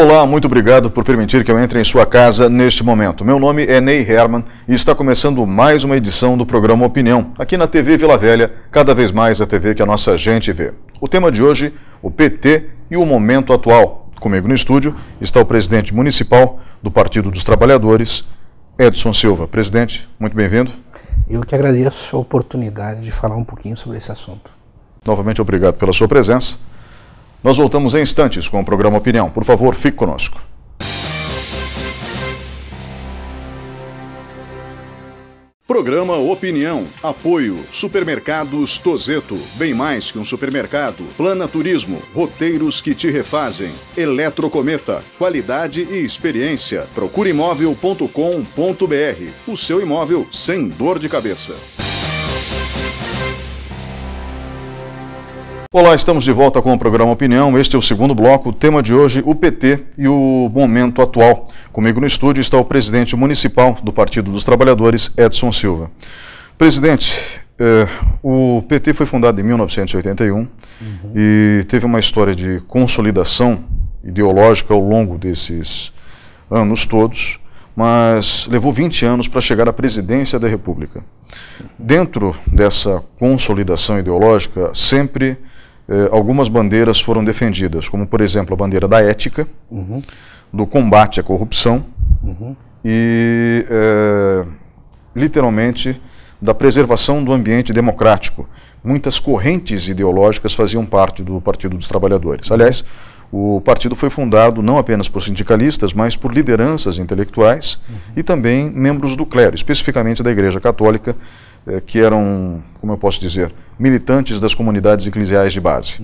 Olá, muito obrigado por permitir que eu entre em sua casa neste momento. Meu nome é Ney Herman e está começando mais uma edição do programa Opinião, aqui na TV Vila Velha, cada vez mais a TV que a nossa gente vê. O tema de hoje, o PT e o momento atual. Comigo no estúdio está o presidente municipal do Partido dos Trabalhadores, Edson Silva. Presidente, muito bem-vindo. Eu que agradeço a oportunidade de falar um pouquinho sobre esse assunto. Novamente, obrigado pela sua presença. Nós voltamos em instantes com o programa Opinião. Por favor, fique conosco. Programa Opinião. Apoio. Supermercados Tozeto. Bem mais que um supermercado. Plana Turismo. Roteiros que te refazem. Eletrocometa. Qualidade e experiência. Procureimóvel.com.br. O seu imóvel sem dor de cabeça. Olá, estamos de volta com o programa Opinião. Este é o segundo bloco. O tema de hoje, o PT e o momento atual. Comigo no estúdio está o presidente municipal do Partido dos Trabalhadores, Edson Silva. Presidente, o PT foi fundado em 1981 e teve uma história de consolidação ideológica ao longo desses anos todos, mas levou 20 anos para chegar à presidência da República. Dentro dessa consolidação ideológica, sempre algumas bandeiras foram defendidas, como, por exemplo, a bandeira da ética, do combate à corrupção e, literalmente, da preservação do ambiente democrático. Muitas correntes ideológicas faziam parte do Partido dos Trabalhadores. Aliás, o partido foi fundado não apenas por sindicalistas, mas por lideranças intelectuais e também membros do clero, especificamente da Igreja Católica, que eram, como eu posso dizer, militantes das comunidades eclesiais de base.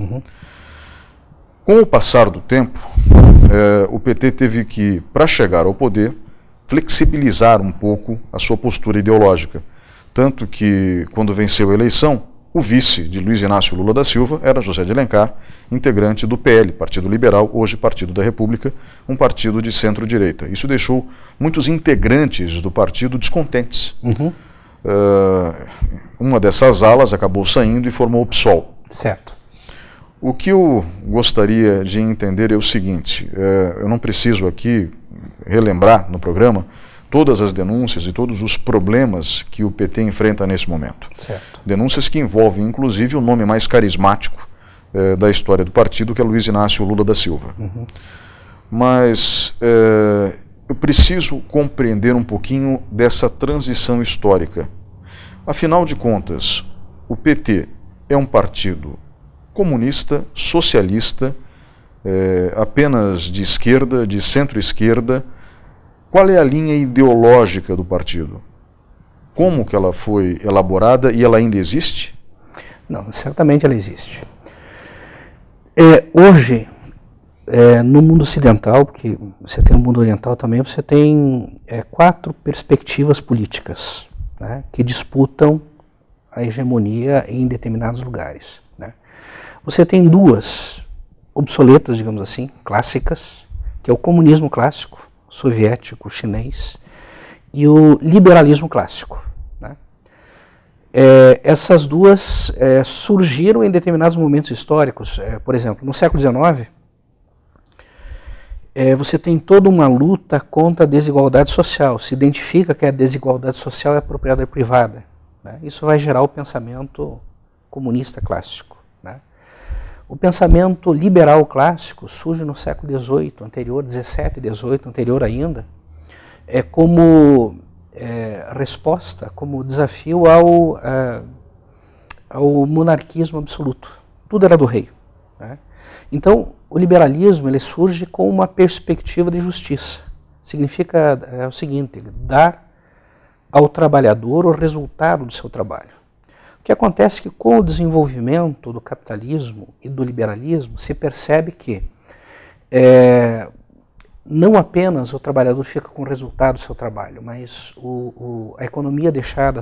Com o passar do tempo, o PT teve que, para chegar ao poder, flexibilizar um pouco a sua postura ideológica. Tanto que, quando venceu a eleição, o vice de Luiz Inácio Lula da Silva era José de Alencar, integrante do PL, Partido Liberal, hoje Partido da República, um partido de centro-direita. Isso deixou muitos integrantes do partido descontentes. Uma dessas alas acabou saindo e formou o PSOL. Certo. O que eu gostaria de entender é o seguinte, eu não preciso aqui relembrar no programa todas as denúncias e todos os problemas que o PT enfrenta nesse momento. Certo. Denúncias que envolvem, inclusive, o nome mais carismático da história do partido, que é Luiz Inácio Lula da Silva. Mas eu preciso compreender um pouquinho dessa transição histórica. Afinal de contas, o PT é um partido comunista, socialista, apenas de esquerda, de centro-esquerda. Qual é a linha ideológica do partido? Como que ela foi elaborada e ela ainda existe? Não, certamente ela existe. Hoje, no mundo ocidental, porque você tem o mundo oriental também, você tem 4 perspectivas políticas, né, que disputam a hegemonia em determinados lugares. Né. Você tem 2 obsoletas, digamos assim, clássicas, que é o comunismo clássico, soviético, chinês, e o liberalismo clássico. Né. Essas 2 surgiram em determinados momentos históricos. Por exemplo, no século XIX, você tem toda uma luta contra a desigualdade social. Se identifica que a desigualdade social é propriedade privada. Né? Isso vai gerar o pensamento comunista clássico. Né? O pensamento liberal clássico surge no século XVIII, anterior, XVII, XVIII, anterior ainda, como resposta, como desafio ao monarquismo absoluto. Tudo era do rei. Né? Então, o liberalismo ele surge com uma perspectiva de justiça. Significa o seguinte, dar ao trabalhador o resultado do seu trabalho. O que acontece é que com o desenvolvimento do capitalismo e do liberalismo se percebe que não apenas o trabalhador fica com o resultado do seu trabalho, mas a economia deixada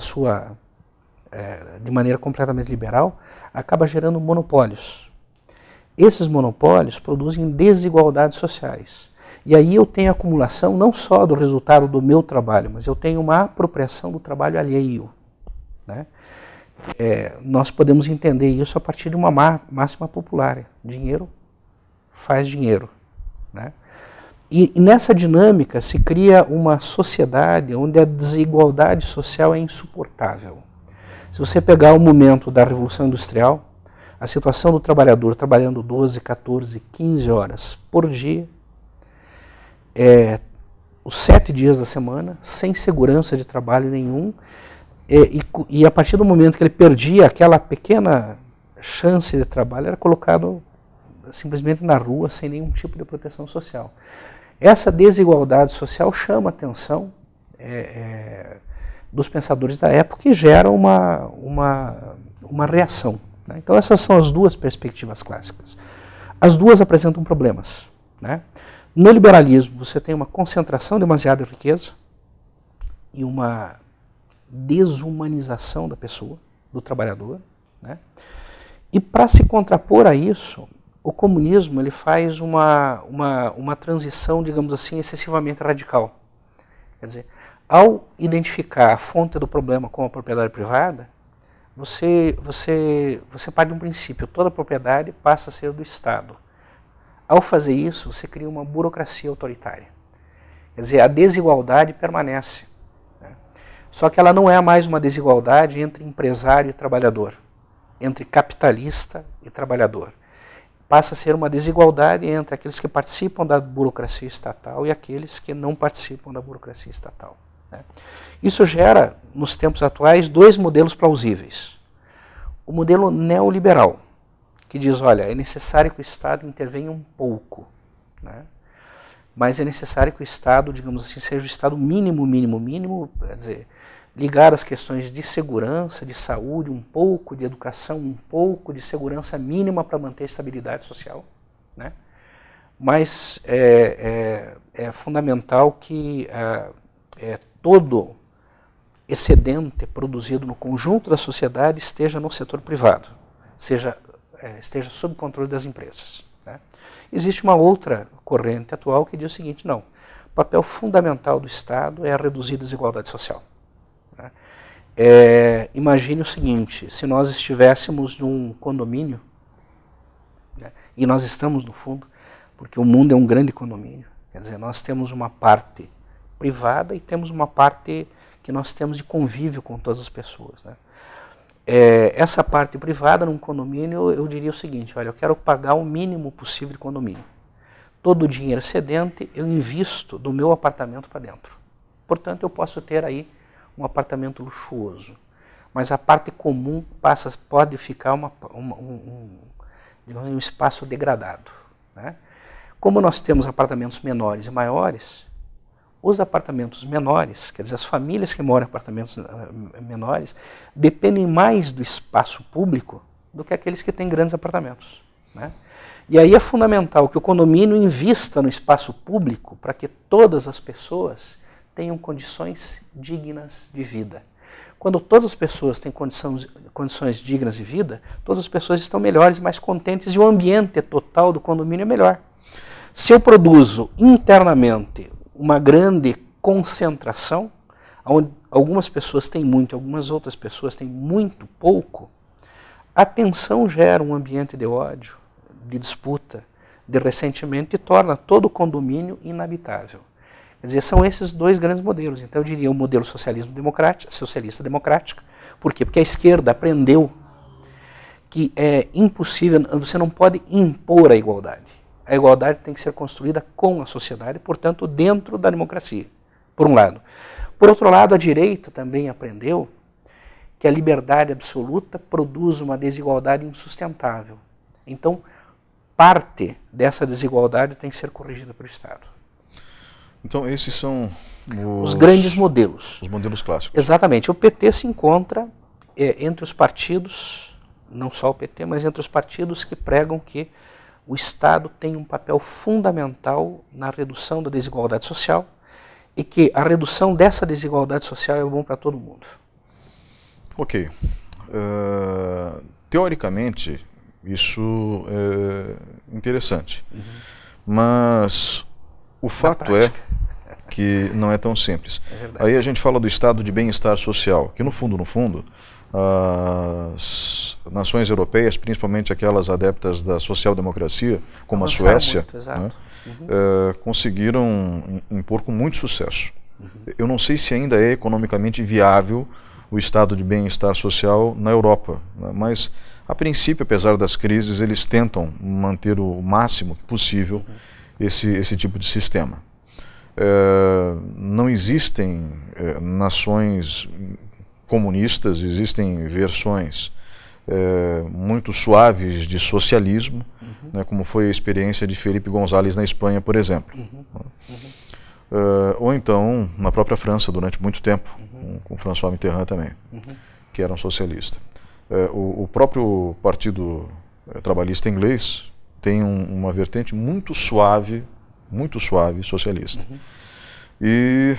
de maneira completamente liberal acaba gerando monopólios. Esses monopólios produzem desigualdades sociais. E aí eu tenho acumulação não só do resultado do meu trabalho, mas eu tenho uma apropriação do trabalho alheio. Né? Nós podemos entender isso a partir de uma máxima popular. Dinheiro faz dinheiro. Né? E nessa dinâmica se cria uma sociedade onde a desigualdade social é insuportável. Se você pegar o momento da Revolução Industrial, a situação do trabalhador trabalhando 12, 14, 15 horas por dia, os 7 dias da semana, sem segurança de trabalho nenhum, e a partir do momento que ele perdia aquela pequena chance de trabalho, era colocado simplesmente na rua, sem nenhum tipo de proteção social. Essa desigualdade social chama a atenção dos pensadores da época e gera uma reação. Né? Então essas são as duas perspectivas clássicas. As duas apresentam problemas. Né? No liberalismo você tem uma concentração demasiada de riqueza e uma desumanização da pessoa, do trabalhador. Né? E para se contrapor a isso, o comunismo ele faz uma transição, digamos assim, excessivamente radical. Quer dizer, ao identificar a fonte do problema como a propriedade privada, você parte de um princípio, toda propriedade passa a ser do Estado. Ao fazer isso, você cria uma burocracia autoritária. Quer dizer, a desigualdade permanece. Né? Só que ela não é mais uma desigualdade entre empresário e trabalhador, entre capitalista e trabalhador. Passa a ser uma desigualdade entre aqueles que participam da burocracia estatal e aqueles que não participam da burocracia estatal. Né? Isso gera, nos tempos atuais, 2 modelos plausíveis. O modelo neoliberal, que diz, olha, é necessário que o Estado intervenha um pouco, né? Mas é necessário que o Estado, digamos assim, seja o Estado mínimo, quer dizer, ligar as questões de segurança, de saúde, um pouco de educação, um pouco de segurança mínima para manter a estabilidade social. Né? Mas é fundamental que todo excedente produzido no conjunto da sociedade esteja no setor privado, esteja sob controle das empresas. Né? Existe uma outra corrente atual que diz o seguinte, não, o papel fundamental do Estado é reduzir a desigualdade social. Imagine o seguinte, se nós estivéssemos num condomínio, né, e nós estamos no fundo, porque o mundo é um grande condomínio, quer dizer, nós temos uma parte privada e temos uma parte que nós temos de convívio com todas as pessoas. Né? Essa parte privada num condomínio, eu diria o seguinte, olha, eu quero pagar o mínimo possível de condomínio. Todo o dinheiro excedente eu invisto do meu apartamento para dentro. Portanto, eu posso ter aí um apartamento luxuoso, mas a parte comum pode ficar um espaço degradado. Né? Como nós temos apartamentos menores e maiores, os apartamentos menores, quer dizer, as famílias que moram em apartamentos menores, dependem mais do espaço público do que aqueles que têm grandes apartamentos. Né? E aí é fundamental que o condomínio invista no espaço público para que todas as pessoas tenham condições dignas de vida. Quando todas as pessoas têm condições dignas de vida, todas as pessoas estão melhores, mais contentes e o ambiente total do condomínio é melhor. Se eu produzo internamente uma grande concentração, onde algumas pessoas têm muito, algumas outras pessoas têm muito pouco, a tensão gera um ambiente de ódio, de disputa, de ressentimento e torna todo o condomínio inabitável. Quer dizer, são esses 2 grandes modelos. Então eu diria o modelo socialista democrático. Por quê? Porque a esquerda aprendeu que é impossível, você não pode impor a igualdade. A igualdade tem que ser construída com a sociedade, portanto, dentro da democracia, por um lado. Por outro lado, a direita também aprendeu que a liberdade absoluta produz uma desigualdade insustentável. Então, parte dessa desigualdade tem que ser corrigida pelo Estado. Então esses são os grandes modelos. Os modelos clássicos. Exatamente. O PT se encontra entre os partidos, não só o PT, mas entre os partidos que pregam que o Estado tem um papel fundamental na redução da desigualdade social e que a redução dessa desigualdade social é bom para todo mundo. Ok. Teoricamente, isso é interessante. Mas o fato é que não é tão simples. É verdade. Aí a gente fala do estado de bem-estar social, que no fundo, as nações europeias, principalmente aquelas adeptas da social-democracia, como a Suécia, muito, né, conseguiram impor com muito sucesso. Eu não sei se ainda é economicamente viável o estado de bem-estar social na Europa, né, mas a princípio, apesar das crises, eles tentam manter o máximo possível esse tipo de sistema. Não existem nações comunistas, existem versões muito suaves de socialismo, né, como foi a experiência de Felipe González na Espanha, por exemplo. Ou então na própria França durante muito tempo, com François Mitterrand também, que era um socialista. O próprio Partido Trabalhista inglês tem uma vertente muito suave socialista. E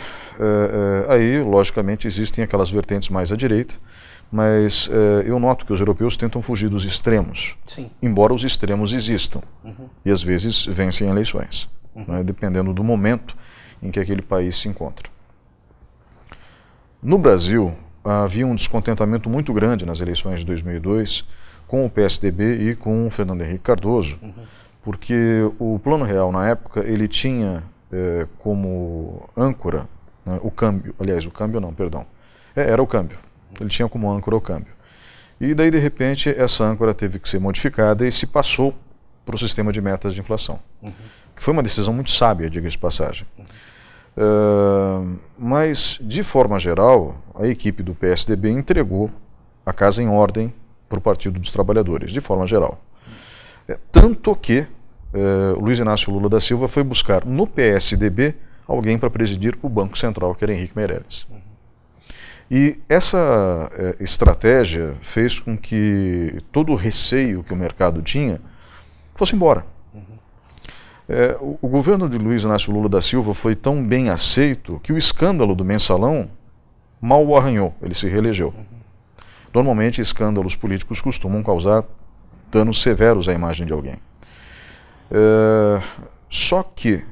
aí, logicamente, existem aquelas vertentes mais à direita, mas eu noto que os europeus tentam fugir dos extremos, Sim. embora os extremos existam, e às vezes vencem eleições, né, dependendo do momento em que aquele país se encontra. No Brasil, havia um descontentamento muito grande nas eleições de 2002 com o PSDB e com o Fernando Henrique Cardoso, porque o Plano Real, na época, ele tinha como âncora, né, o câmbio, aliás, o câmbio não, perdão, era o câmbio, ele tinha como âncora o câmbio. E daí, de repente, essa âncora teve que ser modificada e se passou para o sistema de metas de inflação, que foi uma decisão muito sábia, diga-se de passagem. Mas, de forma geral, a equipe do PSDB entregou a casa em ordem para o Partido dos Trabalhadores, de forma geral. Tanto que Luiz Inácio Lula da Silva foi buscar no PSDB alguém para presidir o Banco Central, que era Henrique Meirelles. E essa estratégia fez com que todo o receio que o mercado tinha fosse embora. O governo de Luiz Inácio Lula da Silva foi tão bem aceito que o escândalo do Mensalão mal o arranhou, ele se reelegeu. Normalmente, escândalos políticos costumam causar danos severos à imagem de alguém. Só que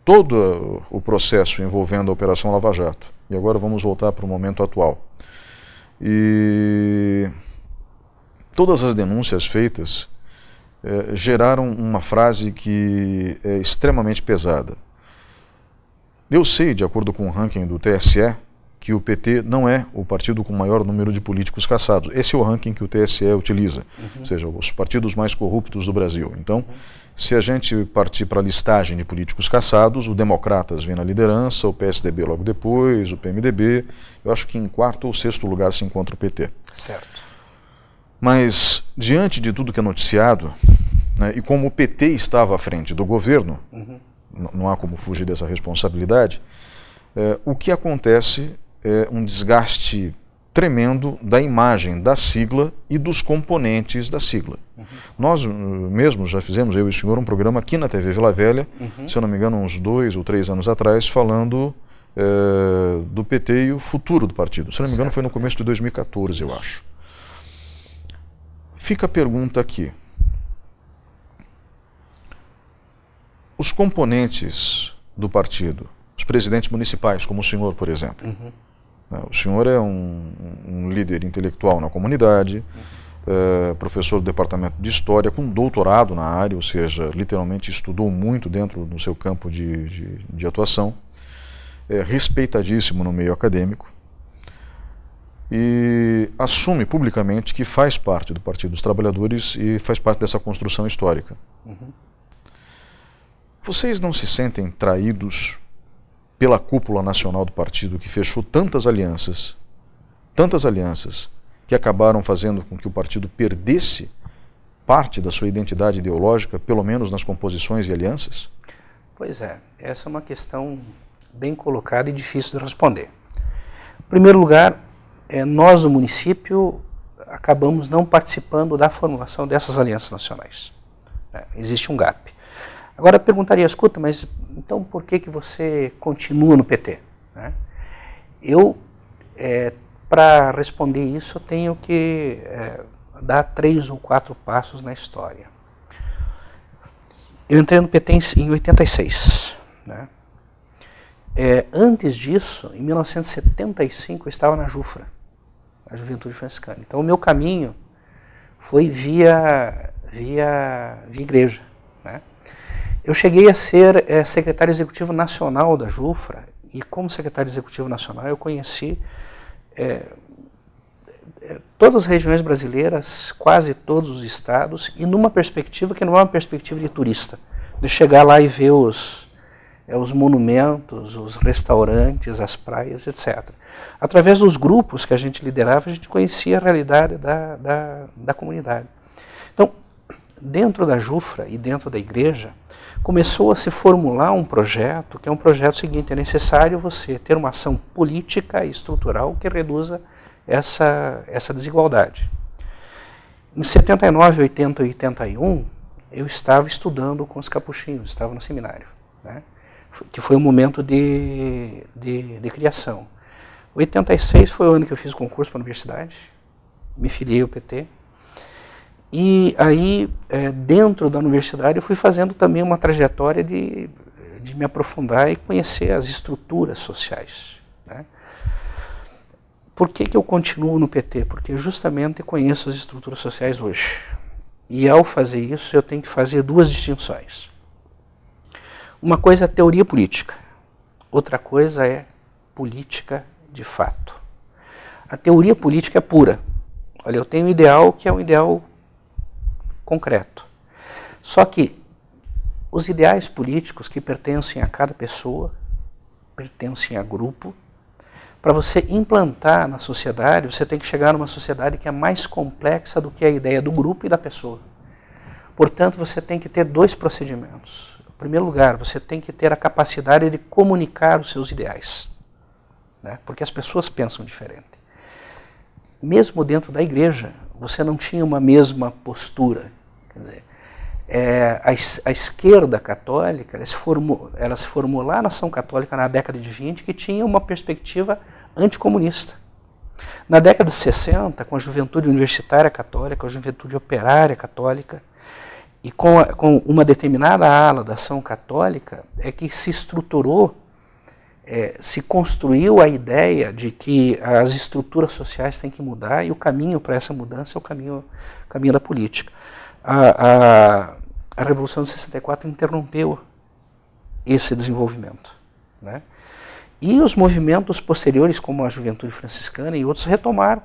todo o processo envolvendo a Operação Lava Jato, e agora vamos voltar para o momento atual, e todas as denúncias feitas geraram uma frase que é extremamente pesada. Eu sei, de acordo com o ranking do TSE, que o PT não é o partido com o maior número de políticos caçados. Esse é o ranking que o TSE utiliza, ou seja, os partidos mais corruptos do Brasil. Então, se a gente partir para a listagem de políticos caçados, o Democratas vem na liderança, o PSDB logo depois, o PMDB, eu acho que em quarto ou sexto lugar se encontra o PT. Certo. Mas, diante de tudo que é noticiado, né, e como o PT estava à frente do governo, não há como fugir dessa responsabilidade, o que acontece é um desgaste tremendo da imagem da sigla e dos componentes da sigla. Nós mesmos já fizemos, eu e o senhor, um programa aqui na TV Vila Velha, se eu não me engano, uns 2 ou 3 anos atrás, falando do PT e o futuro do partido. Se eu não me engano, foi no começo de 2014, eu acho. Fica a pergunta aqui. Os componentes do partido, os presidentes municipais, como o senhor, por exemplo. O senhor é um líder intelectual na comunidade, professor do departamento de História, com doutorado na área, ou seja, literalmente estudou muito dentro do seu campo de atuação, respeitadíssimo no meio acadêmico, e assume publicamente que faz parte do Partido dos Trabalhadores e faz parte dessa construção histórica. Vocês não se sentem traídos pela cúpula nacional do partido, que fechou tantas alianças, que acabaram fazendo com que o partido perdesse parte da sua identidade ideológica, pelo menos nas composições e alianças? Pois é, essa é uma questão bem colocada e difícil de responder. Em primeiro lugar, nós do município acabamos não participando da formulação dessas alianças nacionais. Existe um gap. Agora eu perguntaria, escuta, mas então por que você continua no PT? Para responder isso, eu tenho que dar 3 ou 4 passos na história. Eu entrei no PT em 86. Antes disso, em 1975, eu estava na Jufra, a Juventude Franciscana. Então o meu caminho foi via igreja, né? Eu cheguei a ser secretário executivo nacional da Jufra, e como secretário executivo nacional eu conheci todas as regiões brasileiras, quase todos os estados, e numa perspectiva que não é uma perspectiva de turista, de chegar lá e ver os monumentos, os restaurantes, as praias, etc. Através dos grupos que a gente liderava, a gente conhecia a realidade da comunidade. Então, dentro da Jufra e dentro da igreja, começou a se formular um projeto, que é um projeto seguinte: é necessário você ter uma ação política e estrutural que reduza essa desigualdade. Em 79, 80 e 81, eu estava estudando com os capuchinhos, estava no seminário, né? Que foi um momento de criação. 86 foi o ano que eu fiz o concurso para a universidade, me filiei ao PT, e aí, dentro da universidade, eu fui fazendo também uma trajetória de me aprofundar e conhecer as estruturas sociais, né? Por que eu continuo no PT? Porque eu justamente conheço as estruturas sociais hoje. E ao fazer isso, eu tenho que fazer duas distinções. Uma coisa é teoria política, outra coisa é política de fato. A teoria política é pura. Olha, eu tenho um ideal que é um ideal concreto. Só que os ideais políticos que pertencem a cada pessoa, pertencem a grupo, para você implantar na sociedade, você tem que chegar numa sociedade que é mais complexa do que a ideia do grupo e da pessoa. Portanto, você tem que ter dois procedimentos. Em primeiro lugar, você tem que ter a capacidade de comunicar os seus ideais, né? Porque as pessoas pensam diferente. Mesmo dentro da igreja, você não tinha uma mesma postura. Quer dizer, a esquerda católica, ela se formou lá na ação católica na década de 20, que tinha uma perspectiva anticomunista. Na década de 60, com a juventude universitária católica, a juventude operária católica, e com uma determinada ala da ação católica, é que se estruturou, se construiu a ideia de que as estruturas sociais têm que mudar, e o caminho para essa mudança é o caminho da política. A Revolução de 64 interrompeu esse desenvolvimento, né? E os movimentos posteriores, como a Juventude Franciscana e outros, retomaram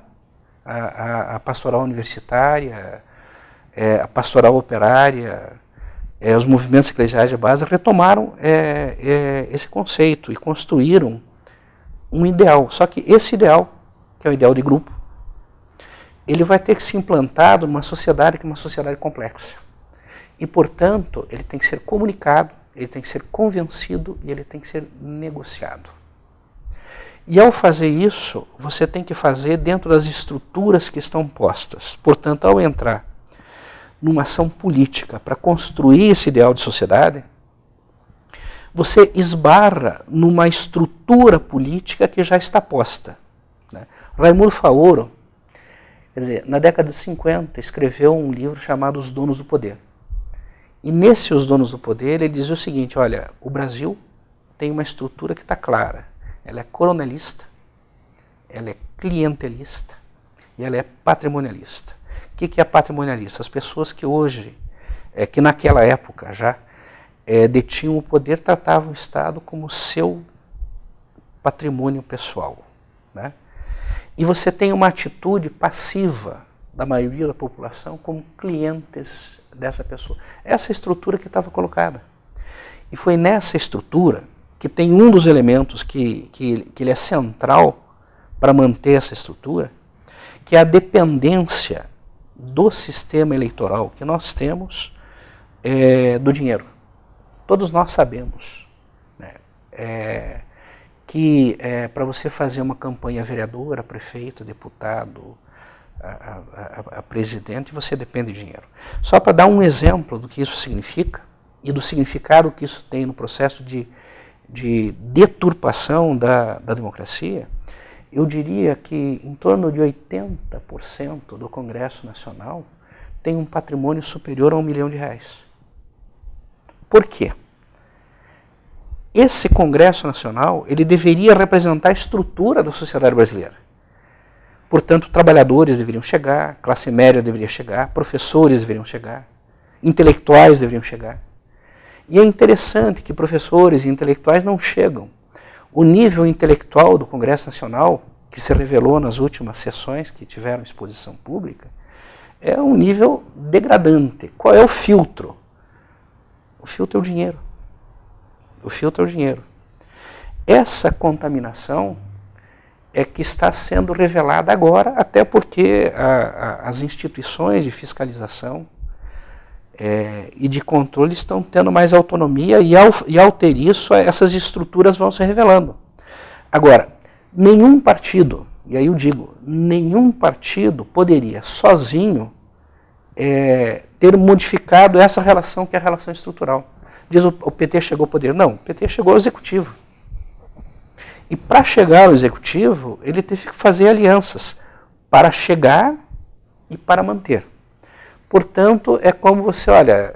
a pastoral universitária, a pastoral operária, os movimentos eclesiais de base retomaram esse conceito e construíram um ideal. Só que esse ideal, que é o ideal de grupo, ele vai ter que ser implantado numa sociedade que é uma sociedade complexa. E, portanto, ele tem que ser comunicado, ele tem que ser convencido e ele tem que ser negociado. E ao fazer isso, você tem que fazer dentro das estruturas que estão postas. Portanto, ao entrar numa ação política para construir esse ideal de sociedade, você esbarra numa estrutura política que já está posta, né? Raimundo Faoro, quer dizer, na década de 50, escreveu um livro chamado Os Donos do Poder. E nesse Os Donos do Poder, ele dizia o seguinte: olha, o Brasil tem uma estrutura que está clara. Ela é coronelista, ela é clientelista e ela é patrimonialista. O que é patrimonialista? As pessoas que hoje, que naquela época já detinham o poder, tratavam o Estado como seu patrimônio pessoal, né? E você tem uma atitude passiva da maioria da população como clientes dessa pessoa. Essa estrutura que estava colocada. E foi nessa estrutura que tem um dos elementos que ele é central para manter essa estrutura, que é a dependência do sistema eleitoral que nós temos do dinheiro. Todos nós sabemos, né, que para você fazer uma campanha vereador, a prefeito, a deputado, a presidente, você depende de dinheiro. Só para dar um exemplo do que isso significa e do significado que isso tem no processo de deturpação da democracia, eu diria que em torno de 80% do Congresso Nacional tem um patrimônio superior a R$1 milhão. Por quê? esse Congresso Nacional, ele deveria representar a estrutura da sociedade brasileira. Portanto, trabalhadores deveriam chegar, classe média deveria chegar, professores deveriam chegar, intelectuais deveriam chegar. E é interessante que professores e intelectuais não chegam. O nível intelectual do Congresso Nacional, que se revelou nas últimas sessões que tiveram exposição pública, é um nível degradante. Qual é o filtro? O filtro é o dinheiro. O filtro é o dinheiro. Essa contaminação é que está sendo revelada agora, até porque as instituições de fiscalização e de controle estão tendo mais autonomia e ao ter isso, essas estruturas vão se revelando. Agora, nenhum partido, e aí eu digo, nenhum partido poderia sozinho ter modificado essa relação que é a relação estrutural. Diz o PT chegou ao poder. Não, o PT chegou ao executivo. E para chegar ao executivo, ele teve que fazer alianças para chegar e para manter. Portanto, é como você, olha,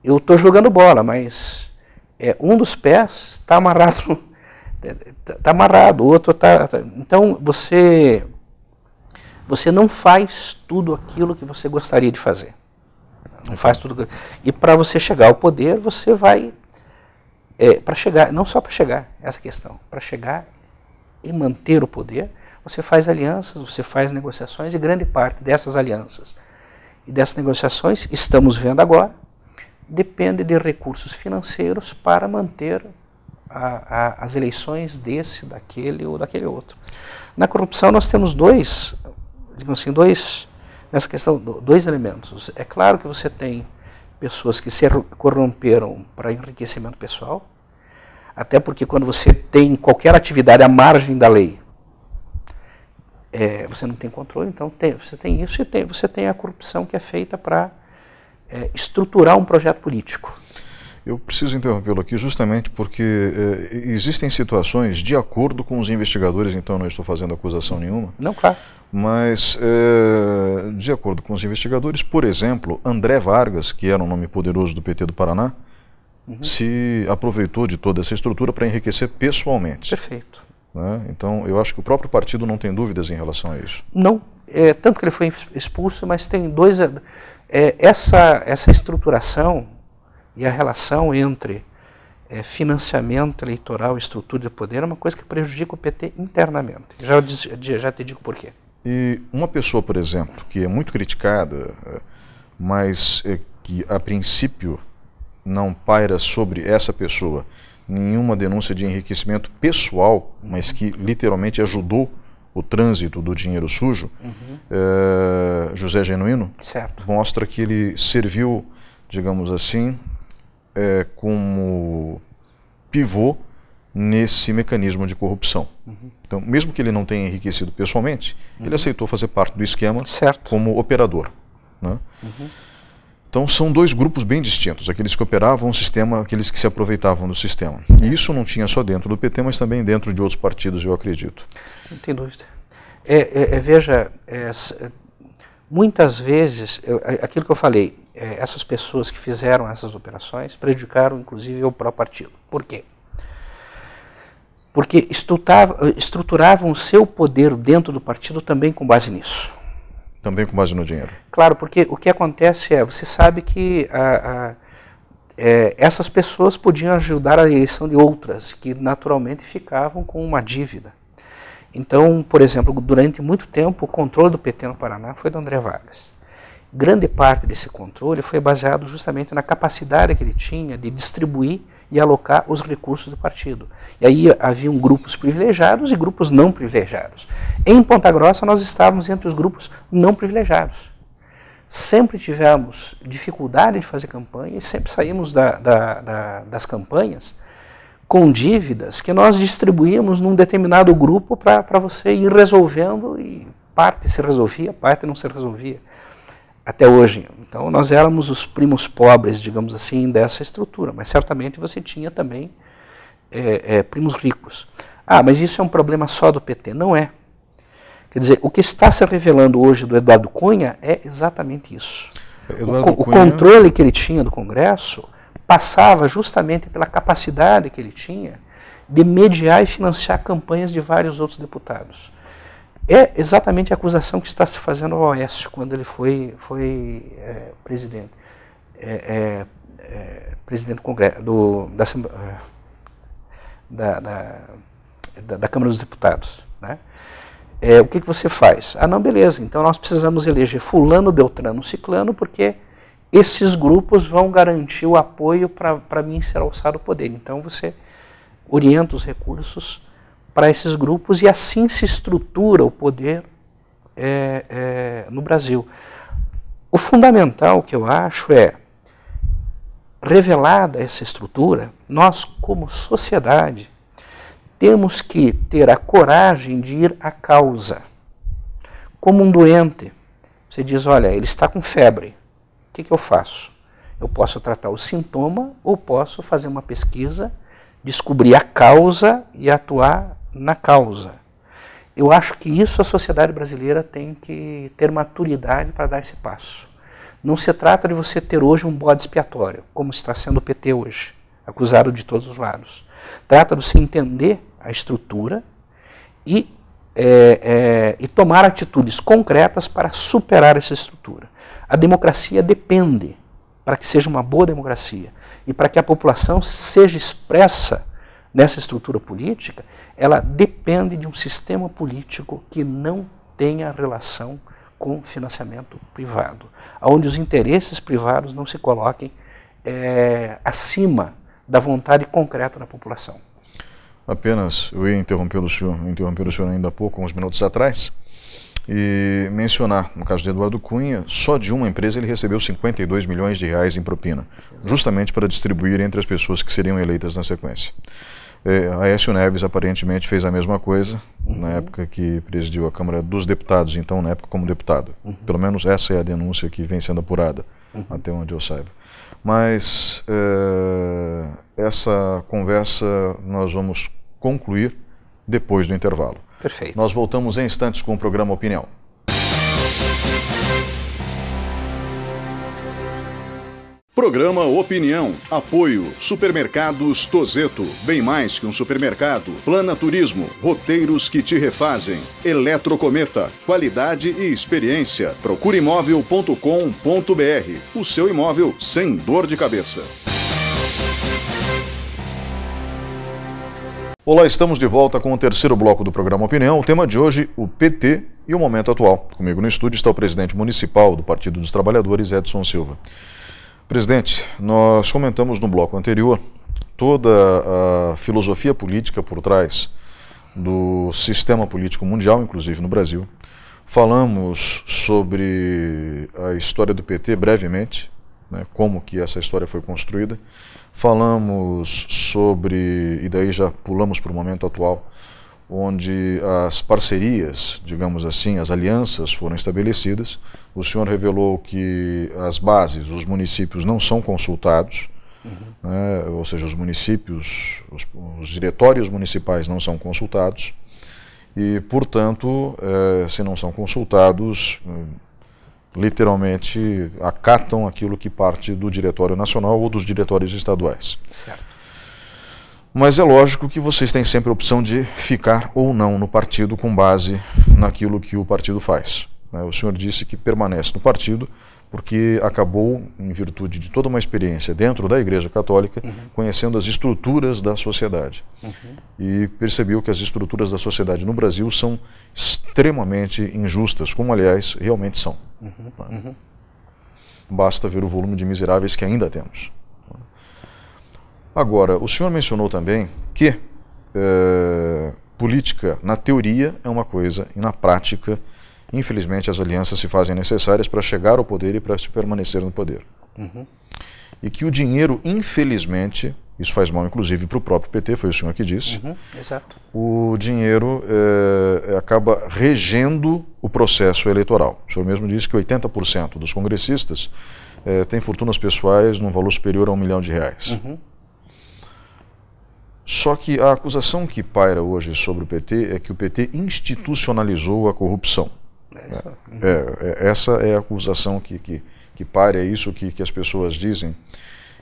eu estou jogando bola, mas um dos pés está amarrado, o outro está... Então, você não faz tudo aquilo que você gostaria de fazer. Não faz tudo. E para você chegar ao poder, você vai... para chegar, não só para chegar, essa questão, para chegar e manter o poder, você faz alianças, você faz negociações, e grande parte dessas alianças e dessas negociações, estamos vendo agora, depende de recursos financeiros para manter as eleições desse, daquele ou daquele outro. Na corrupção nós temos dois nessa questão, dois elementos. É claro que você tem pessoas que se corromperam para enriquecimento pessoal, até porque quando você tem qualquer atividade à margem da lei, você não tem controle, então você tem isso e você tem a corrupção que é feita para estruturar um projeto político. Eu preciso interrompê-lo aqui justamente porque existem situações, de acordo com os investigadores, então não estou fazendo acusação nenhuma. Não, claro. Mas, de acordo com os investigadores, por exemplo, André Vargas, que era um nome poderoso do PT do Paraná, se aproveitou de toda essa estrutura para enriquecer pessoalmente. Perfeito. Né? Então, eu acho que o próprio partido não tem dúvidas em relação a isso. Não, tanto que ele foi expulso, mas tem dois... essa estruturação e a relação entre financiamento eleitoral e estrutura de poder é uma coisa que prejudica o PT internamente. Já te digo por quê. E uma pessoa, por exemplo, que é muito criticada, mas que a princípio não paira sobre essa pessoa nenhuma denúncia de enriquecimento pessoal, mas que literalmente ajudou o trânsito do dinheiro sujo, José Genuíno, certo, mostra que ele serviu, digamos assim, como pivô nesse mecanismo de corrupção. Então, mesmo que ele não tenha enriquecido pessoalmente, ele aceitou fazer parte do esquema, certo, como operador. Né? Então, são dois grupos bem distintos, aqueles que operavam o sistema, aqueles que se aproveitavam do sistema. E isso não tinha só dentro do PT, mas também dentro de outros partidos, eu acredito. Não tem dúvida. Veja, muitas vezes, aquilo que eu falei, essas pessoas que fizeram essas operações prejudicaram, inclusive, o próprio partido. Por quê? Porque estruturavam o seu poder dentro do partido também com base nisso. Também com base no dinheiro. Claro, porque o que acontece você sabe que essas pessoas podiam ajudar a eleição de outras, que naturalmente ficavam com uma dívida. Então, por exemplo, durante muito tempo, o controle do PT no Paraná foi do André Vargas. Grande parte desse controle foi baseado justamente na capacidade que ele tinha de distribuir e alocar os recursos do partido. E aí haviam grupos privilegiados e grupos não privilegiados. Em Ponta Grossa nós estávamos entre os grupos não privilegiados. Sempre tivemos dificuldade de fazer campanha e sempre saímos das campanhas com dívidas que nós distribuíamos num determinado grupo para você ir resolvendo, e parte se resolvia, parte não se resolvia. Até hoje. Então nós éramos os primos pobres, digamos assim, dessa estrutura, mas certamente você tinha também primos ricos. Mas isso é um problema só do PT. Não é. Quer dizer, o que está se revelando hoje do Eduardo Cunha é exatamente isso. O controle que ele tinha do Congresso passava justamente pela capacidade que ele tinha de mediar e financiar campanhas de vários outros deputados. É exatamente a acusação que está se fazendo ao Aécio quando ele foi presidente. Presidente do Congresso, da Câmara dos Deputados. Né? O que você faz? Ah, não, beleza, então nós precisamos eleger fulano, beltrano, ciclano, porque esses grupos vão garantir o apoio para mim ser alçado ao poder. Então você orienta os recursos para esses grupos e assim se estrutura o poder no Brasil. O fundamental que eu acho é, revelada essa estrutura, nós como sociedade temos que ter a coragem de ir à causa. Como um doente, você diz, olha, ele está com febre, o que eu faço? Eu posso tratar o sintoma ou posso fazer uma pesquisa, descobrir a causa e atuar na causa. Eu acho que isso a sociedade brasileira tem que ter maturidade para dar esse passo. Não se trata de você ter hoje um bode expiatório, como está sendo o PT hoje, acusado de todos os lados. Trata de você entender a estrutura e tomar atitudes concretas para superar essa estrutura. A democracia depende, para que seja uma boa democracia, e para que a população seja expressa nessa estrutura política, ela depende de um sistema político que não tenha relação com financiamento privado, onde os interesses privados não se coloquem acima da vontade concreta da população. Apenas, eu ia interromper o senhor ainda há pouco, uns minutos atrás, e mencionar, no caso de Eduardo Cunha, só de uma empresa ele recebeu 52 milhões de reais em propina, justamente para distribuir entre as pessoas que seriam eleitas na sequência. Aécio Neves aparentemente fez a mesma coisa na época que presidiu a Câmara dos Deputados, então na época como deputado. Pelo menos essa é a denúncia que vem sendo apurada, até onde eu saiba. Mas essa conversa nós vamos concluir depois do intervalo. Perfeito. Nós voltamos em instantes com o programa Opinião. Programa Opinião. Apoio Supermercados Tozeto. Bem mais que um supermercado. Plana Turismo. Roteiros que te refazem. Eletrocometa. Qualidade e experiência. Procureimóvel.com.br. O seu imóvel sem dor de cabeça. Olá, estamos de volta com o terceiro bloco do programa Opinião. O tema de hoje, o PT e o momento atual. Comigo no estúdio está o presidente municipal do Partido dos Trabalhadores, Edson Silva. Presidente, nós comentamos no bloco anterior toda a filosofia política por trás do sistema político mundial, inclusive no Brasil. Falamos sobre a história do PT brevemente, né, como que essa história foi construída. Falamos sobre, e daí já pulamos para o momento atual, onde as parcerias, digamos assim, as alianças foram estabelecidas. O senhor revelou que as bases, os municípios não são consultados, né, ou seja, os municípios, os diretórios municipais não são consultados e, portanto, se não são consultados, literalmente acatam aquilo que parte do Diretório Nacional ou dos diretórios estaduais. Certo. Mas é lógico que vocês têm sempre a opção de ficar ou não no partido com base naquilo que o partido faz. O senhor disse que permanece no partido porque acabou, em virtude de toda uma experiência dentro da Igreja Católica, conhecendo as estruturas da sociedade. E percebeu que as estruturas da sociedade no Brasil são extremamente injustas, como, aliás, realmente são. Basta ver o volume de miseráveis que ainda temos. Agora, o senhor mencionou também que política, na teoria, é uma coisa, e na prática, infelizmente, as alianças se fazem necessárias para chegar ao poder e para se permanecer no poder. E que o dinheiro, infelizmente, isso faz mal, inclusive, para o próprio PT, foi o senhor que disse, Exato. O dinheiro acaba regendo o processo eleitoral. O senhor mesmo disse que 80% dos congressistas têm fortunas pessoais num valor superior a R$1 milhão. Só que a acusação que paira hoje sobre o PT é que o PT institucionalizou a corrupção. Essa é a acusação que paira, é isso que as pessoas dizem.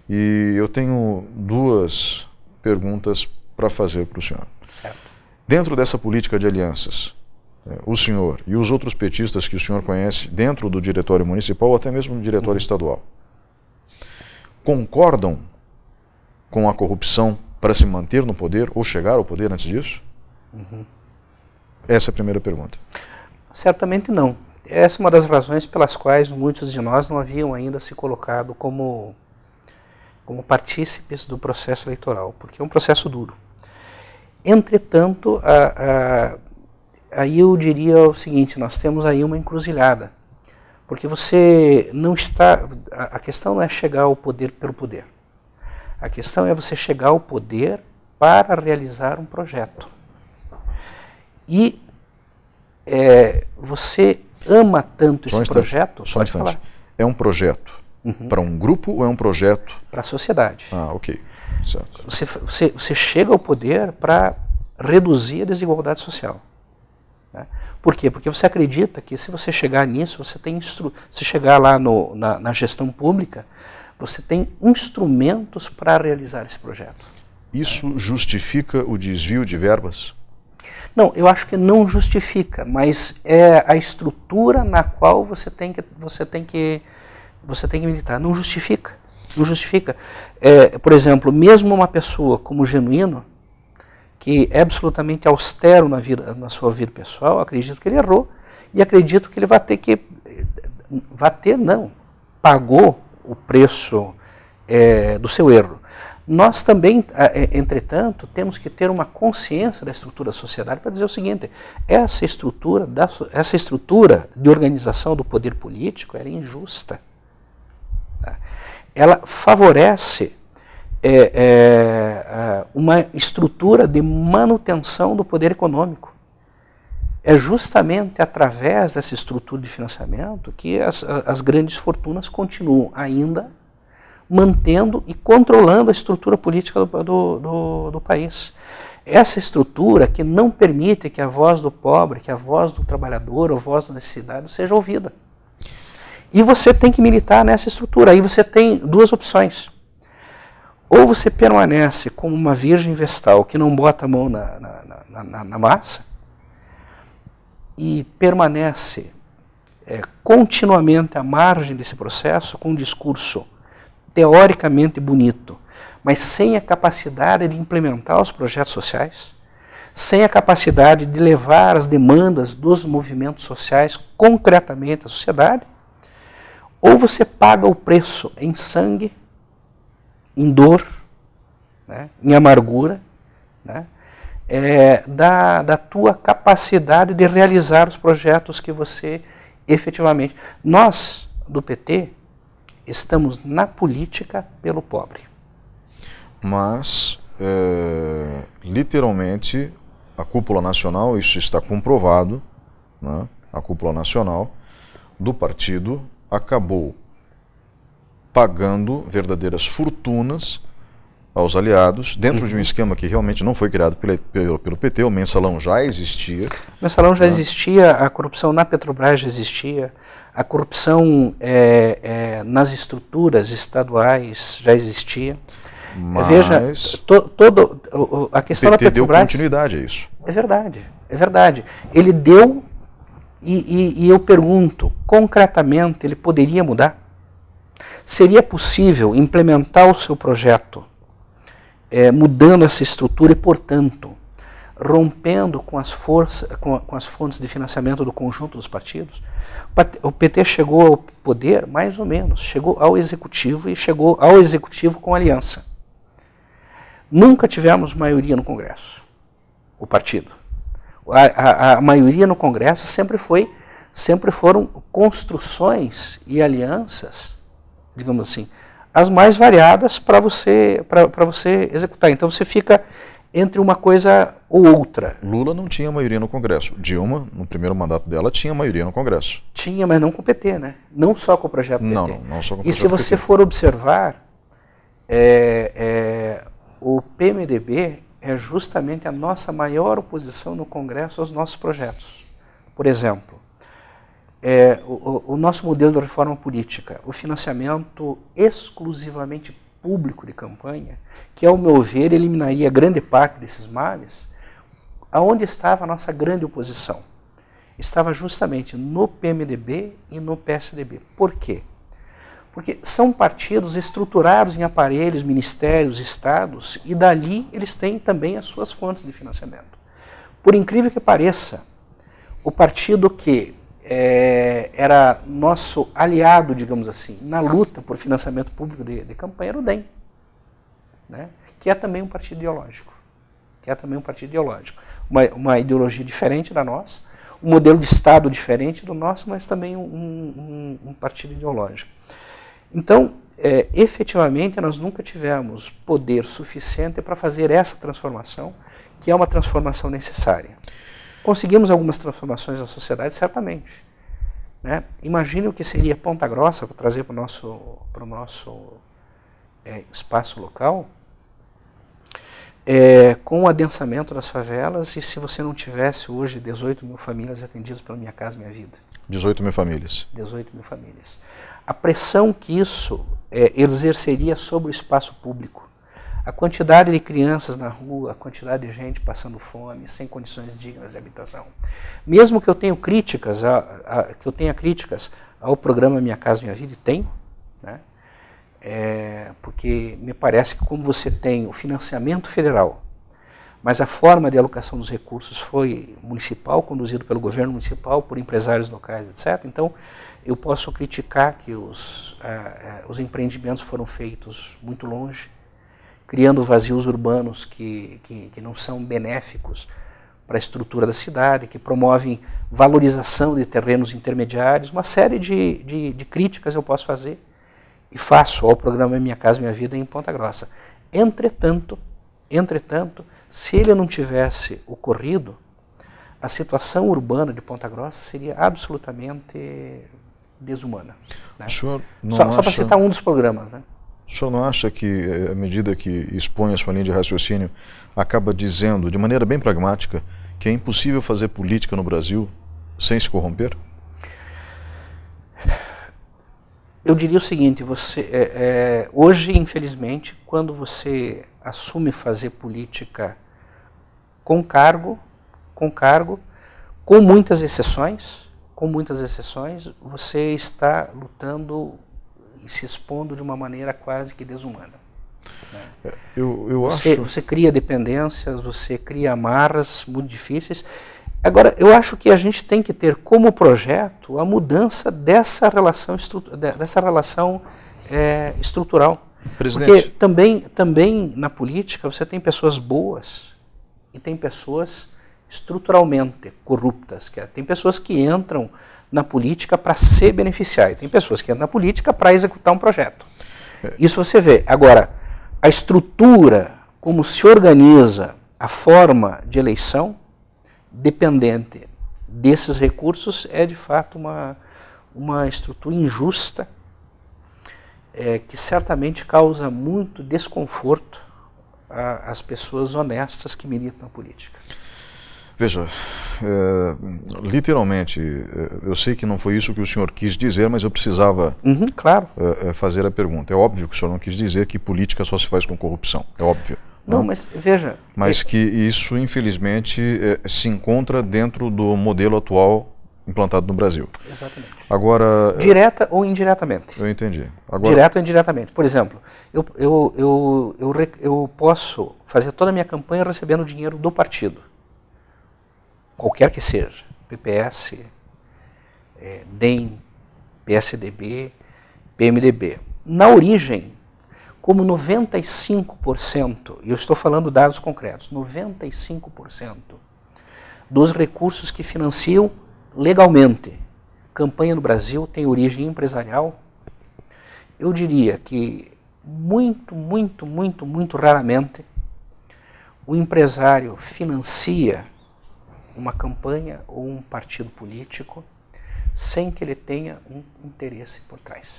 E eu tenho duas perguntas para fazer para o senhor. Certo. Dentro dessa política de alianças, o senhor e os outros petistas que o senhor conhece dentro do diretório municipal ou até mesmo no diretório estadual, concordam com a corrupção para se manter no poder ou chegar ao poder antes disso? Essa é a primeira pergunta. Certamente não. Essa é uma das razões pelas quais muitos de nós não haviam ainda se colocado como partícipes do processo eleitoral, porque é um processo duro. Entretanto, aí eu diria o seguinte, nós temos aí uma encruzilhada, porque você não está, a questão não é chegar ao poder pelo poder, a questão é você chegar ao poder para realizar um projeto. E você ama tanto esse projeto, só um instante. É um projeto para um grupo ou é um projeto para a sociedade? Ah, ok. Certo. Você chega ao poder para reduzir a desigualdade social. Né? Por quê? Porque você acredita que se você chegar nisso, se chegar lá na gestão pública, você tem instrumentos para realizar esse projeto. Isso justifica o desvio de verbas? Não, eu acho que não justifica, mas é a estrutura na qual você tem que militar. Não justifica. Não justifica. Por exemplo, mesmo uma pessoa como Genuíno, que é absolutamente austero na sua vida pessoal, acredito que ele errou e acredito que ele pagou o preço do seu erro. Nós também, entretanto, temos que ter uma consciência da estrutura da sociedade para dizer o seguinte, essa estrutura de organização do poder político é injusta. Ela favorece uma estrutura de manutenção do poder econômico. É justamente através dessa estrutura de financiamento que as grandes fortunas continuam ainda mantendo e controlando a estrutura política do país. Essa estrutura que não permite que a voz do pobre, que a voz do trabalhador, a voz da necessidade seja ouvida. E você tem que militar nessa estrutura. Aí você tem duas opções. Ou você permanece como uma virgem vestal que não bota a mão na massa e permanece continuamente à margem desse processo com um discurso teoricamente bonito, mas sem a capacidade de implementar os projetos sociais, sem a capacidade de levar as demandas dos movimentos sociais concretamente à sociedade, ou você paga o preço em sangue, em dor, né, em amargura, né, da tua capacidade de realizar os projetos que você efetivamente... Nós, do PT, estamos na política pelo pobre. Mas, literalmente, a cúpula nacional, isso está comprovado, né, a cúpula nacional do partido acabou pagando verdadeiras fortunas aos aliados, dentro de um esquema que realmente não foi criado pelo PT, o mensalão já existia. O mensalão já existia, a corrupção na Petrobras já existia, a corrupção nas estruturas estaduais já existia. Mas veja, a questão da Petrobras... O PT deu continuidade a isso. É verdade, é verdade. Ele deu, e eu pergunto, concretamente, ele poderia mudar? Seria possível implementar o seu projeto mudando essa estrutura e, portanto, rompendo com as fontes de financiamento do conjunto dos partidos? O PT chegou ao poder, mais ou menos, chegou ao executivo e chegou ao executivo com aliança. Nunca tivemos maioria no Congresso, o partido. A maioria no Congresso sempre foram construções e alianças, digamos assim, as mais variadas para você executar. Então você fica entre uma coisa ou outra. Lula não tinha maioria no Congresso. Dilma, no primeiro mandato dela, tinha maioria no Congresso. Tinha, mas não com o PT, né? Não só com o projeto PT. Não só com o projeto PT. E se você for observar, o PMDB é justamente a nossa maior oposição no Congresso aos nossos projetos. Por exemplo, o nosso modelo de reforma política, o financiamento exclusivamente público de campanha, que, ao meu ver, eliminaria grande parte desses males. Aonde estava a nossa grande oposição? Estava justamente no PMDB e no PSDB. Por quê? Porque são partidos estruturados em aparelhos, ministérios, estados, e dali eles têm também as suas fontes de financiamento. Por incrível que pareça, o partido que era nosso aliado, digamos assim, na luta por financiamento público de campanha era o DEM, né? Que é também um partido ideológico. Uma ideologia diferente da nossa, um modelo de Estado diferente do nosso, mas também um partido ideológico. Então, efetivamente, nós nunca tivemos poder suficiente para fazer essa transformação, que é uma transformação necessária. Conseguimos algumas transformações na sociedade, certamente, né? Imagine o que seria Ponta Grossa, para trazer para o nosso espaço local, com o adensamento das favelas, e se você não tivesse hoje 18 mil famílias atendidas pela Minha Casa Minha Vida. 18 mil famílias. 18 mil famílias. A pressão que isso exerceria sobre o espaço público, a quantidade de crianças na rua, a quantidade de gente passando fome, sem condições dignas de habitação. Mesmo que eu tenha críticas, ao programa Minha Casa Minha Vida, e tenho, né? Porque me parece que, como você tem o financiamento federal, mas a forma de alocação dos recursos foi municipal, conduzido pelo governo municipal, por empresários locais, etc. Então, eu posso criticar que os empreendimentos foram feitos muito longe, criando vazios urbanos que não são benéficos para a estrutura da cidade, que promovem valorização de terrenos intermediários. Uma série de críticas eu posso fazer e faço ao programa Minha Casa Minha Vida em Ponta Grossa. Entretanto, se ele não tivesse ocorrido, a situação urbana de Ponta Grossa seria absolutamente desumana, né? Só para citar um dos programas, né? O senhor não acha que, à medida que expõe a sua linha de raciocínio, acaba dizendo, de maneira bem pragmática, que é impossível fazer política no Brasil sem se corromper? Eu diria o seguinte, hoje, infelizmente, quando você assume fazer política com cargo, com muitas exceções, você está lutando e se expondo de uma maneira quase que desumana, né? Você cria dependências, você cria amarras muito difíceis. Agora, eu acho que a gente tem que ter como projeto a mudança dessa relação estrutural. Presidente. Porque também na política você tem pessoas boas e tem pessoas estruturalmente corruptas. Tem pessoas que entram na política para ser beneficiário, tem pessoas que entram na política para executar um projeto. Isso você vê. Agora, a estrutura, como se organiza a forma de eleição, dependente desses recursos, é de fato uma estrutura injusta, que certamente causa muito desconforto às pessoas honestas que militam na política. Veja, literalmente, eu sei que não foi isso que o senhor quis dizer, mas eu precisava claro. Fazer a pergunta. É óbvio que o senhor não quis dizer que política só se faz com corrupção, é óbvio. Não, mas veja... Mas que isso, infelizmente, se encontra dentro do modelo atual implantado no Brasil. Exatamente. Agora... Direta ou indiretamente. Eu entendi. Agora... Direto ou indiretamente. Por exemplo, eu posso fazer toda a minha campanha recebendo dinheiro do partido, qualquer que seja, PPS, DEM, PSDB, PMDB. Na origem, como 95%, e eu estou falando dados concretos, 95% dos recursos que financiam legalmente campanha no Brasil tem origem empresarial, eu diria que muito raramente o empresário financia uma campanha ou um partido político sem que ele tenha um interesse por trás.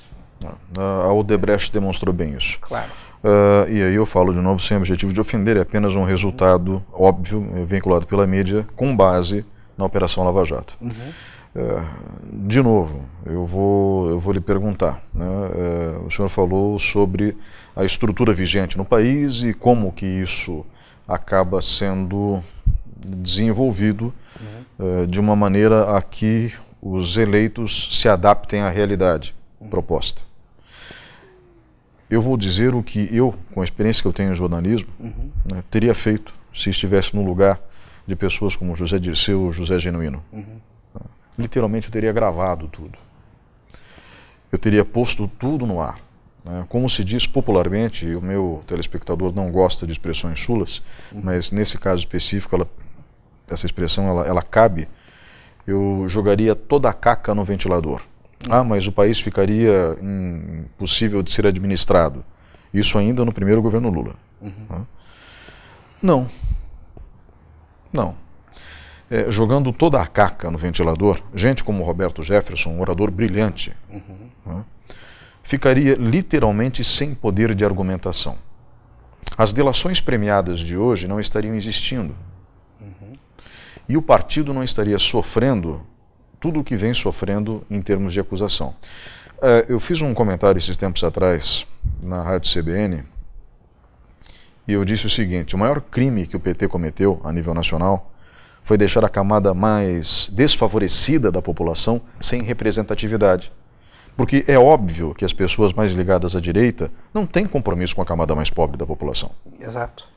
A Odebrecht demonstrou bem isso. Claro. E aí eu falo de novo sem objetivo de ofender, é apenas um resultado óbvio, vinculado pela mídia, com base na Operação Lava Jato. De novo, eu vou lhe perguntar, né? O senhor falou sobre a estrutura vigente no país e como que isso acaba sendo desenvolvido de uma maneira a que os eleitos se adaptem à realidade proposta. Eu vou dizer o que eu, com a experiência que eu tenho em jornalismo, né, teria feito se estivesse no lugar de pessoas como José Dirceu ou José Genuíno. Literalmente eu teria gravado tudo. Eu teria posto tudo no ar. Né? Como se diz popularmente, e o meu telespectador não gosta de expressões chulas, mas nesse caso específico, essa expressão ela cabe, eu jogaria toda a caca no ventilador. Mas o país ficaria impossível de ser administrado. Isso ainda no primeiro governo Lula. Não. Jogando toda a caca no ventilador, gente como Roberto Jefferson, um orador brilhante, ficaria literalmente sem poder de argumentação. As delações premiadas de hoje não estariam existindo. E o partido não estaria sofrendo tudo o que vem sofrendo em termos de acusação. Eu fiz um comentário esses tempos atrás na Rádio CBN e eu disse o seguinte: o maior crime que o PT cometeu a nível nacional foi deixar a camada mais desfavorecida da população sem representatividade. Porque é óbvio que as pessoas mais ligadas à direita não têm compromisso com a camada mais pobre da população. Exato.